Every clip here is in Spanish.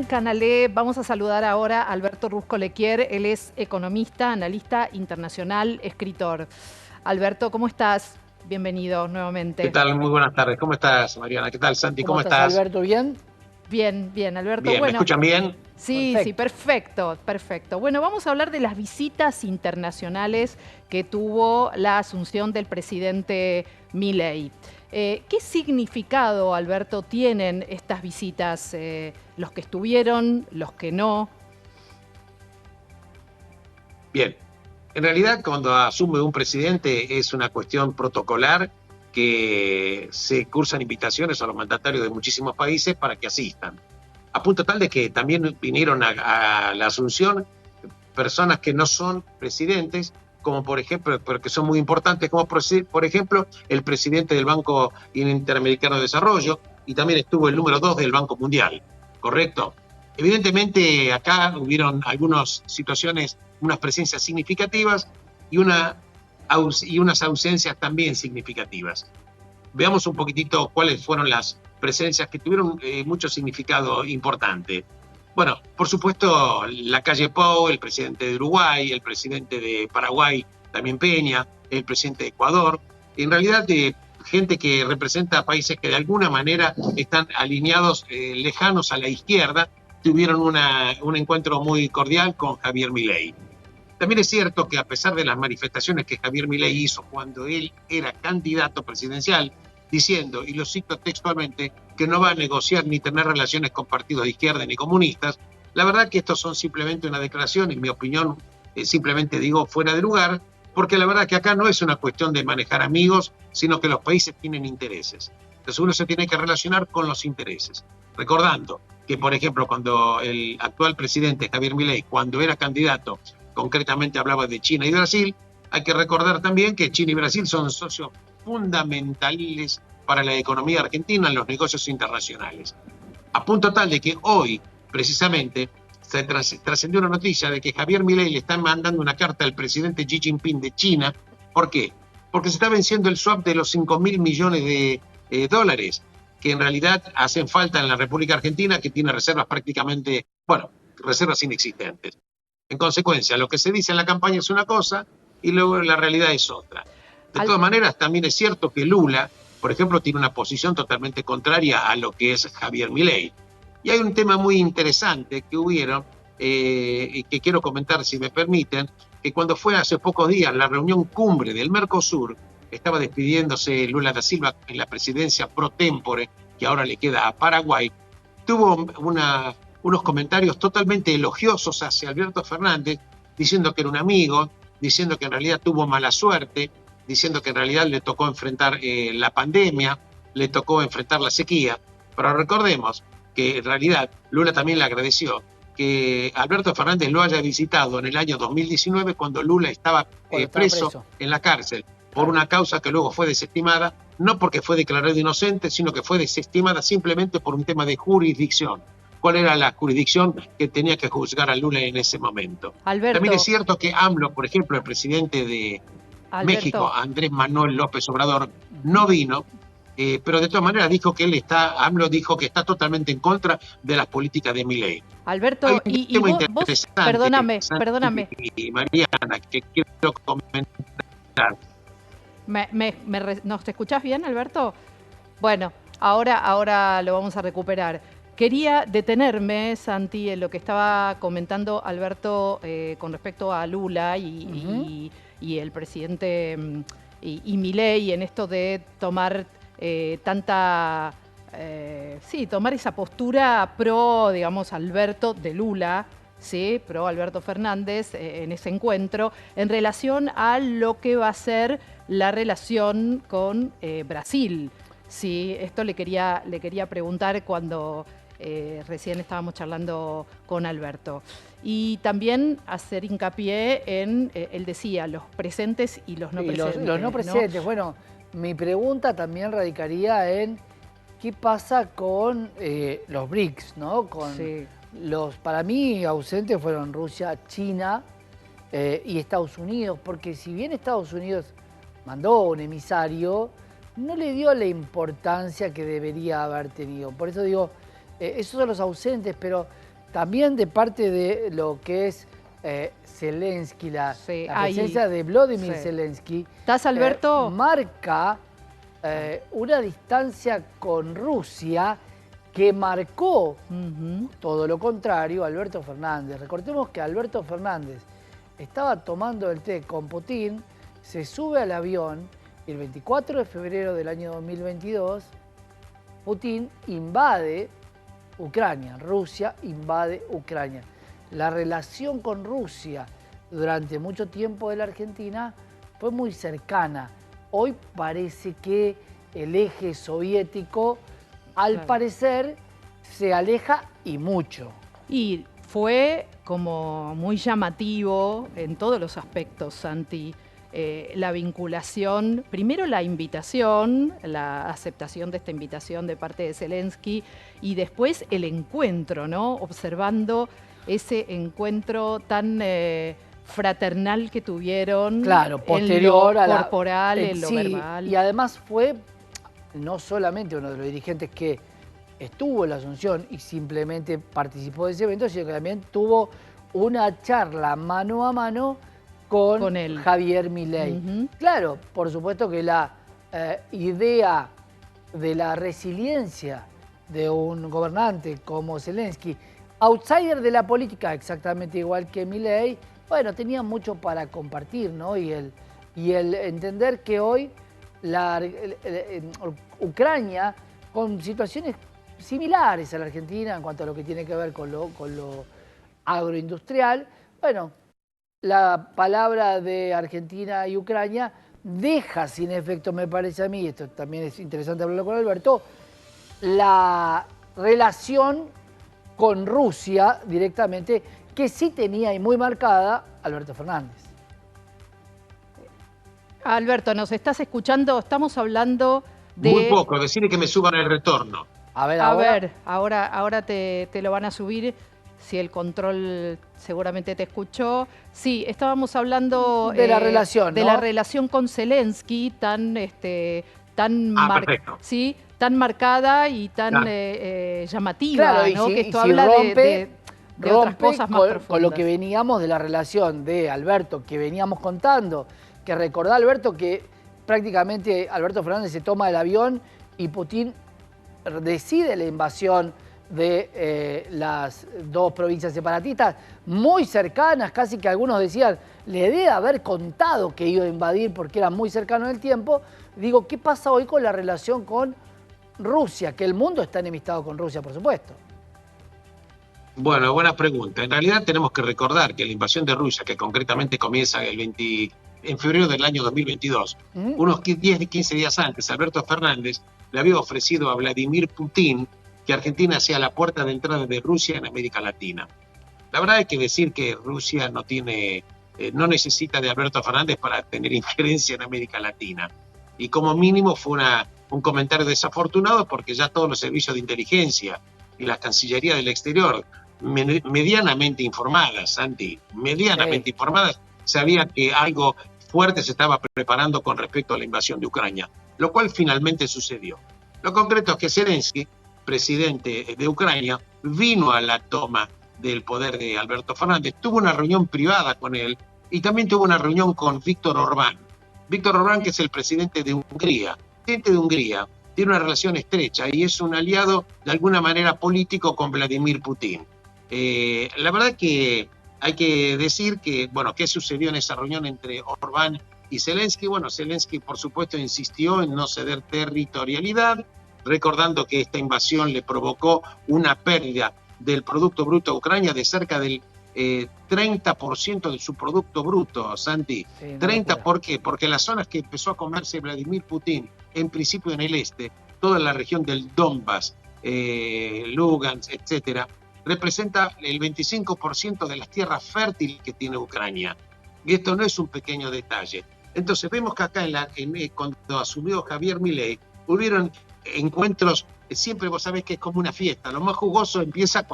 en Canalé. Vamos a saludar ahora a Alberto Rusco-Lequier. Él es economista, analista internacional, escritor. Alberto, ¿cómo estás? Bienvenido ¿Qué nuevamente. tal? Muy buenas tardes. ¿Cómo estás, Mariana? ¿Qué tal, Santi? ¿Cómo ¿Cómo estás, estás? Alberto? ¿Bien? Bien, bien, Alberto. Bien, ¿me Bueno, escuchan bien? sí, Perfecto. perfecto, perfecto. Bueno, vamos a hablar de las visitas internacionales que tuvo la asunción del presidente Milei. ¿Qué significado, Alberto, tienen estas visitas? Los que estuvieron, los que no. Bien. En realidad, cuando asume un presidente es una cuestión protocolar que se cursan invitaciones a los mandatarios de muchísimos países para que asistan. A punto tal de que también vinieron a la asunción personas que no son presidentes, como por ejemplo, pero que son muy importantes, como por ejemplo el presidente del Banco Interamericano de Desarrollo y también estuvo el número 2 del Banco Mundial, ¿correcto? Evidentemente acá hubieron algunas situaciones, unas presencias significativas y, y unas ausencias también significativas. Veamos un poquitito cuáles fueron las presencias que tuvieron mucho significado importante. Bueno, por supuesto, la calle Pou, el presidente de Uruguay, el presidente de Paraguay, también Peña, el presidente de Ecuador, en realidad de gente que representa países que de alguna manera están alineados, lejanos a la izquierda, tuvieron un encuentro muy cordial con Javier Milei. También es cierto que a pesar de las manifestaciones que Javier Milei hizo cuando él era candidato presidencial, diciendo, y lo cito textualmente, que no va a negociar ni tener relaciones con partidos de izquierda ni comunistas, la verdad que estos son simplemente una declaración, en mi opinión, simplemente digo fuera de lugar, porque la verdad que acá no es una cuestión de manejar amigos, sino que los países tienen intereses. Entonces uno se tiene que relacionar con los intereses. Recordando que, por ejemplo, cuando el actual presidente Javier Milei, cuando era candidato, concretamente hablaba de China y Brasil, hay que recordar también que China y Brasil son socios fundamentales para la economía argentina en los negocios internacionales. A punto tal de que hoy, precisamente, se trascendió una noticia de que Javier Milei le está mandando una carta al presidente Xi Jinping de China. ¿Por qué? Porque se está venciendo el swap de los 5.000 millones de dólares que en realidad hacen falta en la República Argentina, que tiene reservas prácticamente, bueno, reservas inexistentes. En consecuencia, lo que se dice en la campaña es una cosa y luego la realidad es otra. De todas maneras, también es cierto que Lula, por ejemplo, tiene una posición totalmente contraria a lo que es Javier Milei. Y hay un tema muy interesante que hubieron, y que quiero comentar si me permiten, que cuando fue hace pocos días la reunión cumbre del Mercosur, estaba despidiéndose Lula da Silva en la presidencia pro tempore, que ahora le queda a Paraguay, tuvo unos comentarios totalmente elogiosos hacia Alberto Fernández, diciendo que era un amigo, diciendo que en realidad tuvo mala suerte, diciendo que en realidad le tocó enfrentar la pandemia, le tocó enfrentar la sequía. Pero recordemos que en realidad Lula también le agradeció que Alberto Fernández lo haya visitado en el año 2019 cuando Lula estaba preso en la cárcel por una causa que luego fue desestimada, no porque fue declarado inocente, sino que fue desestimada simplemente por un tema de jurisdicción. ¿Cuál era la jurisdicción que tenía que juzgar a Lula en ese momento? También es Alberto, cierto que AMLO, por ejemplo, el presidente de México, Alberto, Andrés Manuel López Obrador, no vino, pero de todas maneras dijo que AMLO dijo que está totalmente en contra de las políticas de Milei. Hay Alberto, un y tema vos, interesante, perdóname, Santi perdóname. y Mariana, que quiero comentar. ¿Nos te escuchás bien, Alberto? Bueno, ahora lo vamos a recuperar. Quería detenerme, Santi, en lo que estaba comentando Alberto con respecto a Lula y el presidente y Milei en esto de tomar tomar esa postura pro, digamos, Alberto de Lula, ¿sí? Pro Alberto Fernández en ese encuentro, en relación a lo que va a ser la relación con Brasil. Sí, esto le quería preguntar cuando recién estábamos charlando con Alberto. Y también hacer hincapié en, él decía, los presentes y los no presentes. Los no presentes. Bueno, mi pregunta también radicaría en qué pasa con los BRICS, ¿no? Sí. Para mí, ausentes fueron Rusia, China y Estados Unidos, porque si bien Estados Unidos mandó un emisario, no le dio la importancia que debería haber tenido. Por eso digo, esos son los ausentes, pero también de parte de lo que es Zelensky, la presencia de Volodymyr Zelensky, ¿Estás, Alberto? marca una distancia con Rusia que marcó todo lo contrario a Alberto Fernández. Recordemos que Alberto Fernández estaba tomando el té con Putin, se sube al avión y el 24 de febrero del año 2022 Putin invade Ucrania, Rusia invade Ucrania. La relación con Rusia durante mucho tiempo de la Argentina fue muy cercana. Hoy parece que el eje soviético, al parecer, se aleja y mucho. Y fue como muy llamativo en todos los aspectos, Santi, la vinculación, primero la invitación, la aceptación de esta invitación de parte de Zelensky y después el encuentro, ¿no? Observando ese encuentro tan fraternal que tuvieron, claro, posterior en lo a corporal, en lo verbal. Y además fue no solamente uno de los dirigentes que estuvo en la Asunción y simplemente participó de ese evento, sino que también tuvo una charla mano a mano con Javier Milei. Claro, por supuesto que la idea de la resiliencia de un gobernante como Zelensky, outsider de la política exactamente igual que Milei, bueno, tenía mucho para compartir, ¿no? Y el entender que hoy Ucrania, con situaciones similares a la Argentina en cuanto a lo que tiene que ver con lo agroindustrial, bueno, la palabra de Argentina y Ucrania deja sin efecto, me parece a mí, esto también es interesante hablarlo con Alberto, la relación con Rusia directamente, que sí tenía ahí muy marcada Alberto Fernández. Alberto, ¿nos estás escuchando? Estamos hablando de... Muy poco, decirle que me suban el retorno. A ver, ahora te lo van a subir, si el control seguramente te escuchó. Sí, estábamos hablando de la relación, de ¿no? la relación con Zelensky tan ¿sí? Tan marcada y tan llamativa, claro, ¿no? Si, que esto si habla rompe, de otras cosas más profundas. Con lo que veníamos de la relación de Alberto, que veníamos contando, que recordá, Alberto, que prácticamente Alberto Fernández se toma el avión y Putin decide la invasión de las dos provincias separatistas, muy cercanas, casi que algunos decían, le debe haber contado que iba a invadir porque era muy cercano en el tiempo. Digo, ¿qué pasa hoy con la relación con Rusia? Que el mundo está enemistado con Rusia, por supuesto. Bueno, buena pregunta. En realidad tenemos que recordar que la invasión de Rusia, que concretamente comienza en febrero del año 2022, unos 10-15 días antes, Alberto Fernández le había ofrecido a Vladimir Putin que Argentina sea la puerta de entrada de Rusia en América Latina. La verdad hay que decir que Rusia no necesita de Alberto Fernández para tener injerencia en América Latina. Y como mínimo fue un comentario desafortunado porque ya todos los servicios de inteligencia y la Cancillería del Exterior, medianamente informadas, Santi, informadas, sabían que algo fuerte se estaba preparando con respecto a la invasión de Ucrania, lo cual finalmente sucedió. Lo concreto es que Zelensky, presidente de Ucrania, vino a la toma del poder de Alberto Fernández, tuvo una reunión privada con él y también tuvo una reunión con Víctor Orbán. Víctor Orbán, que es el presidente de Hungría. El presidente de Hungría tiene una relación estrecha y es un aliado de alguna manera político con Vladimir Putin. La verdad que hay que decir que, bueno, ¿qué sucedió en esa reunión entre Orbán y Zelensky? Bueno, Zelensky, por supuesto, insistió en no ceder territorialidad, recordando que esta invasión le provocó una pérdida del Producto Bruto de Ucrania de cerca del 30% de su Producto Bruto, Santi. Sí, no 30, ¿por qué? Porque las zonas que empezó a comerse Vladimir Putin, en principio en el este, toda la región del Donbass, Lugansk, etcétera, representa el 25% de las tierras fértiles que tiene Ucrania. Y esto no es un pequeño detalle. Entonces vemos que acá cuando asumió Javier Milei, hubieron encuentros, siempre vos sabés que es como una fiesta. Lo más jugoso empieza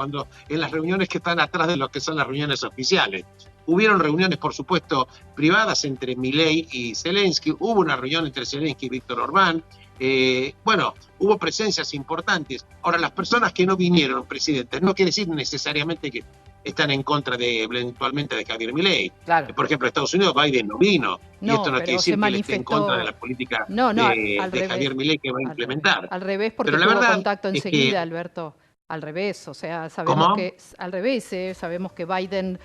en las reuniones que están atrás de lo que son las reuniones oficiales. Hubieron reuniones, por supuesto, privadas entre Milei y Zelensky. Hubo una reunión entre Zelensky y Víctor Orbán. bueno, hubo presencias importantes. Ahora, las personas que no vinieron, presidentes, no quiere decir necesariamente que están en contra eventualmente de Javier Milei. Claro. Por ejemplo, Estados Unidos, Biden no vino, y esto no quiere pero decir se que él esté en contra de la manifestó. política No, al de revés. Javier Milei que va a implementar. Al revés, porque Pero la tuvo verdad contacto es enseguida, que, Alberto. Al revés, o sea, sabemos ¿cómo? que, al revés, sabemos que Biden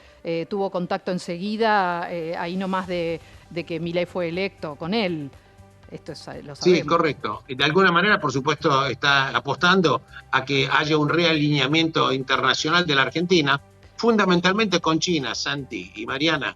tuvo contacto enseguida, ahí nomás de que Milei fue electo con él. Esto lo Sí, sabemos. correcto. De alguna manera, por supuesto, está apostando a que haya un realineamiento internacional de la Argentina, fundamentalmente con China, Santi y Mariana,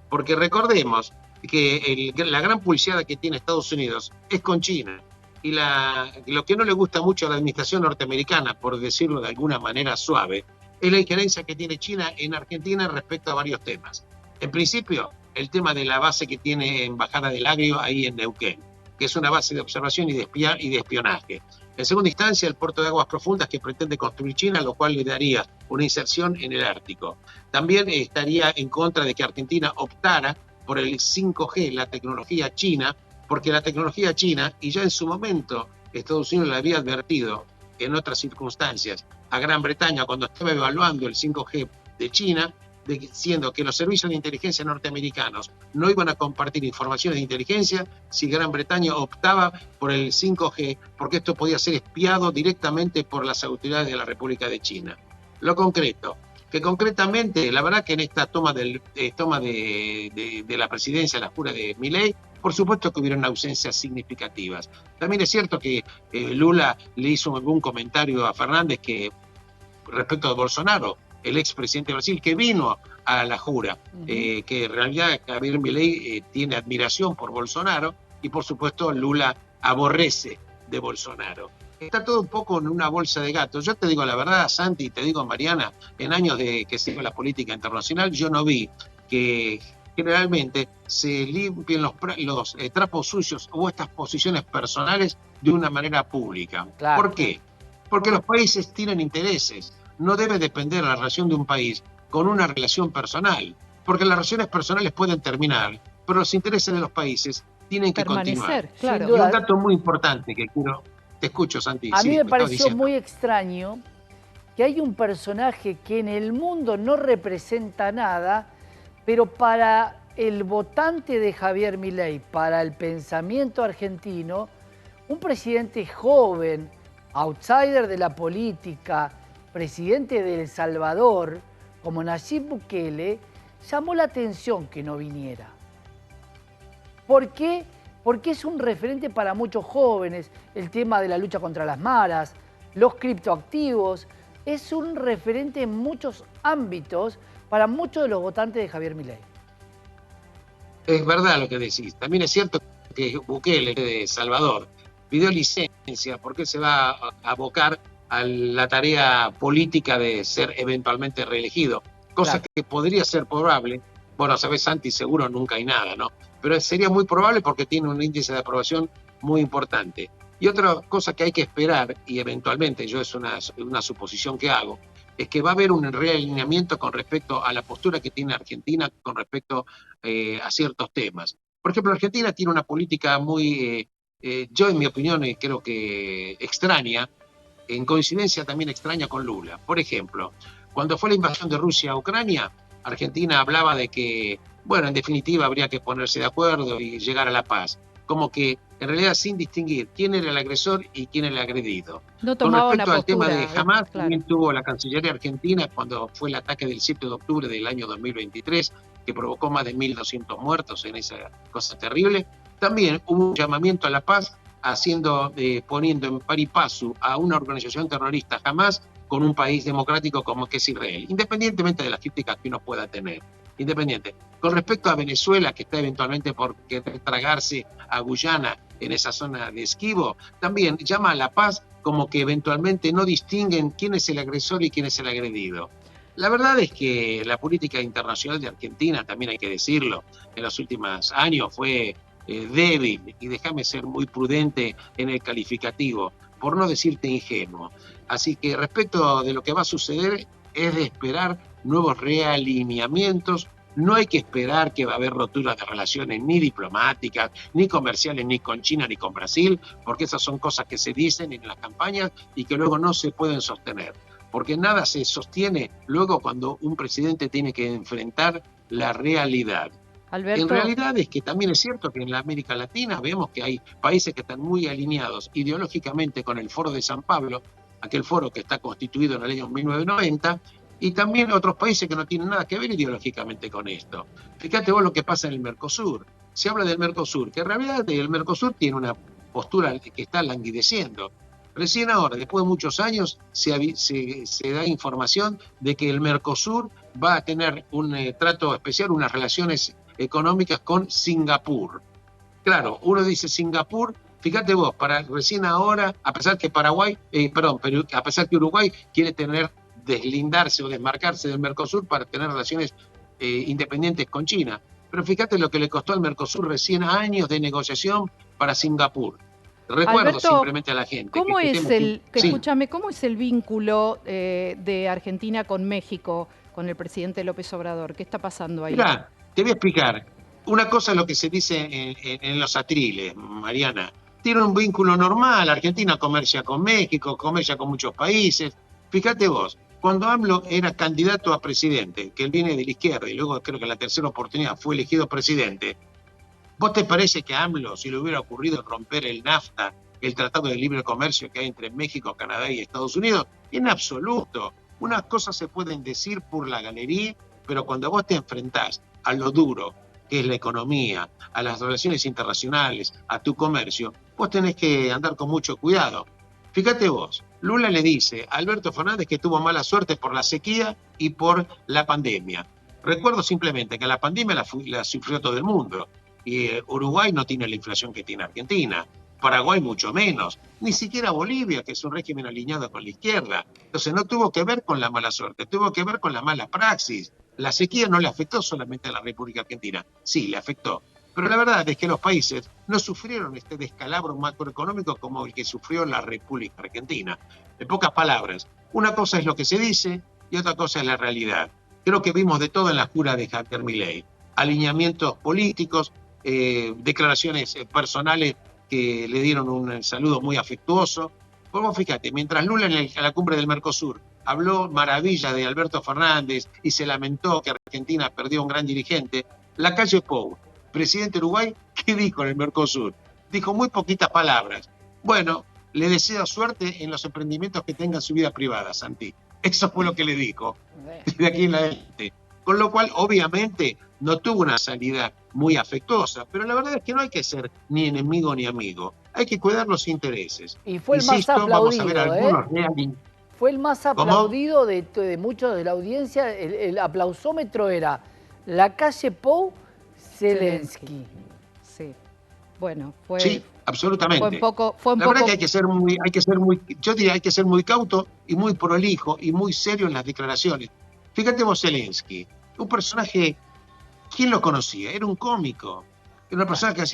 porque recordemos que la gran pulseada que tiene Estados Unidos es con China. Y lo que no le gusta mucho a la administración norteamericana, por decirlo de alguna manera suave, es la injerencia que tiene China en Argentina respecto a varios temas. En principio, el tema de la base que tiene Embajada del Agrio ahí en Neuquén, que es una base de observación y de espionaje. En segunda instancia, el puerto de aguas profundas que pretende construir China, lo cual le daría una inserción en el Ártico. También estaría en contra de que Argentina optara por el 5G, la tecnología china, porque la tecnología china, y ya en su momento Estados Unidos le había advertido en otras circunstancias a Gran Bretaña cuando estaba evaluando el 5G de China, diciendo que los servicios de inteligencia norteamericanos no iban a compartir informaciones de inteligencia si Gran Bretaña optaba por el 5G, porque esto podía ser espiado directamente por las autoridades de la República de China. Lo concreto, que concretamente, la verdad que en esta toma de la presidencia, la jura de Milei, por supuesto que hubieron ausencias significativas. También es cierto que Lula le hizo algún comentario a Fernández que respecto a Bolsonaro, el expresidente de Brasil, que vino a la jura, que en realidad Javier Milei tiene admiración por Bolsonaro y por supuesto Lula aborrece de Bolsonaro. Está todo un poco en una bolsa de gato. Yo te digo la verdad, Santi, te digo Mariana, en años de que sigo la política internacional, yo no vi que generalmente se limpien los trapos sucios o estas posiciones personales de una manera pública. Claro. ¿Por qué? Porque los países tienen intereses. No debe depender la relación de un país con una relación personal, porque las relaciones personales pueden terminar, pero los intereses de los países tienen que continuar. Claro. Y un dato muy importante que quiero... Te escucho, Santi. A mí me pareció muy extraño que hay un personaje que en el mundo no representa nada, pero para el votante de Javier Milei, para el pensamiento argentino, un presidente joven, outsider de la política, presidente de El Salvador, como Nayib Bukele, llamó la atención que no viniera. ¿Por qué? Porque es un referente para muchos jóvenes, el tema de la lucha contra las maras, los criptoactivos, es un referente en muchos ámbitos para muchos de los votantes de Javier Milei. Es verdad lo que decís. También es cierto que Bukele de Salvador pidió licencia porque se va a abocar a la tarea política de ser eventualmente reelegido, cosa que podría ser probable. Bueno, sabes, Santi, seguro nunca hay nada, ¿no? Pero sería muy probable porque tiene un índice de aprobación muy importante. Y otra cosa que hay que esperar, y eventualmente yo es una suposición que hago, es que va a haber un realineamiento con respecto a la postura que tiene Argentina con respecto a ciertos temas. Por ejemplo, Argentina tiene una política muy, yo en mi opinión creo que extraña, en coincidencia también extraña con Lula. Por ejemplo, cuando fue la invasión de Rusia a Ucrania, Argentina hablaba de que, bueno, en definitiva habría que ponerse de acuerdo y llegar a la paz. Como que, en realidad, sin distinguir quién era el agresor y quién era el agredido. No con tomaba respecto una al tema de postura, Hamas, claro. también tuvo la Cancillería Argentina cuando fue el ataque del 7 de octubre del año 2023, que provocó más de 1.200 muertos en esa cosa terrible. También hubo un llamamiento a la paz, poniendo en par y paso a una organización terrorista Hamas con un país democrático como que es Israel, independientemente de las críticas que uno pueda tener. Independiente. Con respecto a Venezuela, que está eventualmente por querer tragarse a Guyana en esa zona de esquivo, también llama a la paz como que eventualmente no distinguen quién es el agresor y quién es el agredido. La verdad es que la política internacional de Argentina, también hay que decirlo, en los últimos años fue débil, y déjame ser muy prudente en el calificativo, por no decirte ingenuo. Así que respecto de lo que va a suceder, es de esperar nuevos realineamientos No hay que esperar que va a haber rotura de relaciones ni diplomáticas, ni comerciales, ni con China, ni con Brasil, porque esas son cosas que se dicen en las campañas y que luego no se pueden sostener. Porque nada se sostiene luego cuando un presidente tiene que enfrentar la realidad. En Alberto, realidad es que también es cierto que en la América Latina vemos que hay países que están muy alineados ideológicamente con el Foro de San Pablo, aquel foro que está constituido en el año 1990, y también otros países que no tienen nada que ver ideológicamente con esto. Fíjate vos lo que pasa en el Mercosur. Se habla del Mercosur, que en realidad el Mercosur tiene una postura que está languideciendo. Recién ahora, después de muchos años, se da información de que el Mercosur va a tener un trato especial, unas relaciones económicas con Singapur. Claro, uno dice Singapur, fíjate vos, recién ahora, a pesar que a pesar que Uruguay quiere deslindarse o desmarcarse del Mercosur para tener relaciones independientes con China. Pero fíjate lo que le costó al Mercosur recién años de negociación para Singapur. Recuerdo Alberto, simplemente a la gente que ¿cómo este es tema... Sí, escúchame, cómo es el vínculo de Argentina con México, con el presidente López Obrador? ¿Qué está pasando ahí? mirá, te voy a explicar. Una cosa es lo que se dice en los atriles, Mariana. Tiene un vínculo normal. Argentina comercia con México, comercia con muchos países. Fíjate vos, cuando AMLO era candidato a presidente, que él viene de la izquierda y luego creo que en la tercera oportunidad fue elegido presidente, ¿vos te parece que a AMLO, si le hubiera ocurrido romper el NAFTA, el Tratado de Libre Comercio que hay entre México, Canadá y Estados Unidos? En absoluto. Unas cosas se pueden decir por la galería, pero cuando vos te enfrentás a lo duro, que es la economía, a las relaciones internacionales, a tu comercio, vos tenés que andar con mucho cuidado. Fíjate vos, Lula le dice a Alberto Fernández que tuvo mala suerte por la sequía y por la pandemia. Recuerdo simplemente que la pandemia la sufrió todo el mundo. Y Uruguay no tiene la inflación que tiene Argentina, Paraguay mucho menos, ni siquiera Bolivia, que es un régimen alineado con la izquierda. Entonces no tuvo que ver con la mala suerte, tuvo que ver con la mala praxis. La sequía no le afectó solamente a la República Argentina, sí, le afectó. Pero la verdad es que los países no sufrieron este descalabro macroeconómico como el que sufrió la República Argentina. En pocas palabras, una cosa es lo que se dice y otra cosa es la realidad. Creo que vimos de todo en la jura de Javier Milei. Alineamientos políticos, declaraciones personales que le dieron un saludo muy afectuoso. Como fíjate, mientras Lula en la cumbre del Mercosur habló maravilla de Alberto Fernández y se lamentó que Argentina perdió un gran dirigente, Lacalle Pou, presidente de Uruguay, ¿qué dijo en el Mercosur? Dijo muy poquitas palabras. Bueno, le deseo suerte en los emprendimientos que tengan su vida privada, Santi. Eso fue lo que le dijo de aquí en adelante. Con lo cual, obviamente, no tuvo una salida muy afectuosa, pero la verdad es que no hay que ser ni enemigo ni amigo, hay que cuidar los intereses. Y fue el Insisto, más vamos a ver aplaudido, algunos Fue el más ¿Cómo? aplaudido de muchos de la audiencia. El aplausómetro era Lacalle Pou, Zelensky. Sí. Bueno, fue, Sí, absolutamente. fue un la verdad poco... que yo diría, hay que ser muy cauto y muy prolijo y muy serio en las declaraciones. Fíjate vos, Zelensky, un personaje, ¿quién lo conocía? Era un cómico, era una persona que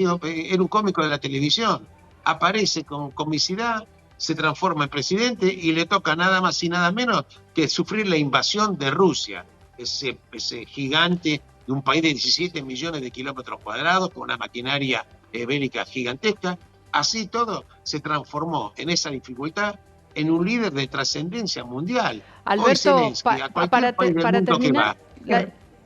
era un cómico de la televisión, aparece con comicidad, se transforma en presidente y le toca nada más y nada menos que sufrir la invasión de Rusia, ese gigante de un país de 17 millones de kilómetros cuadrados, con una maquinaria bélica gigantesca. Así todo se transformó en esa dificultad en un líder de trascendencia mundial. Alberto, Va.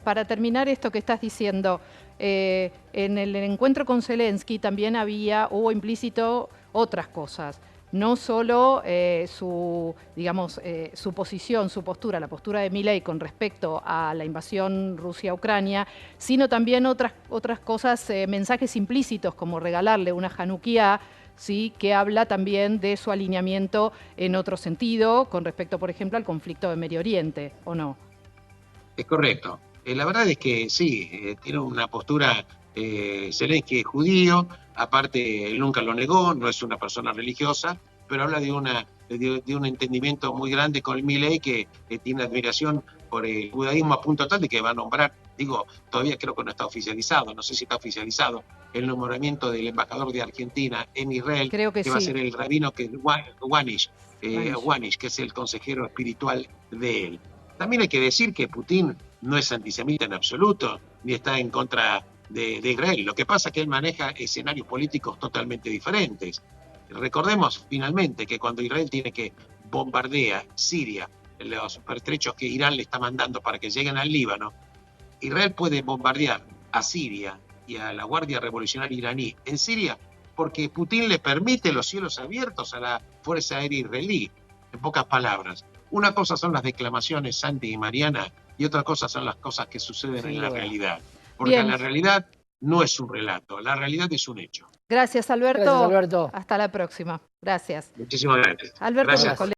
para terminar esto que estás diciendo, en el encuentro con Zelensky también hubo implícito otras cosas. No solo su posición, su postura, la postura de Milei con respecto a la invasión Rusia-Ucrania, sino también otras cosas, mensajes implícitos como regalarle una Hanukkah, ¿sí?, que habla también de su alineamiento en otro sentido con respecto, por ejemplo, al conflicto de Medio Oriente, ¿o no? Es correcto. La verdad es que sí, tiene una postura, Zelensky es judío, aparte él nunca lo negó, no es una persona religiosa, pero habla de un entendimiento muy grande con el Milei, que tiene admiración por el judaísmo a punto tal de que va a nombrar, todavía creo que no está oficializado, no sé si está oficializado, el nombramiento del embajador de Argentina en Israel, creo que va a sí. ser el rabino Wanish, que es el consejero espiritual de él. También hay que decir que Putin no es antisemita en absoluto, ni está en contra de Israel. Lo que pasa es que él maneja escenarios políticos totalmente diferentes. Recordemos finalmente que cuando Israel tiene que bombardear Siria, los pertrechos que Irán le está mandando para que lleguen al Líbano, Israel puede bombardear a Siria y a la Guardia Revolucionaria iraní en Siria porque Putin le permite los cielos abiertos a la Fuerza Aérea Israelí. En pocas palabras, una cosa son las declamaciones, Santi y Mariana, y otra cosa son las cosas que suceden en la realidad. Porque Bien. la realidad no es un relato, la realidad es un hecho. Gracias, Alberto. Gracias, Alberto. Hasta la próxima. Gracias. Muchísimas gracias. Alberto, Gracias. mi colega.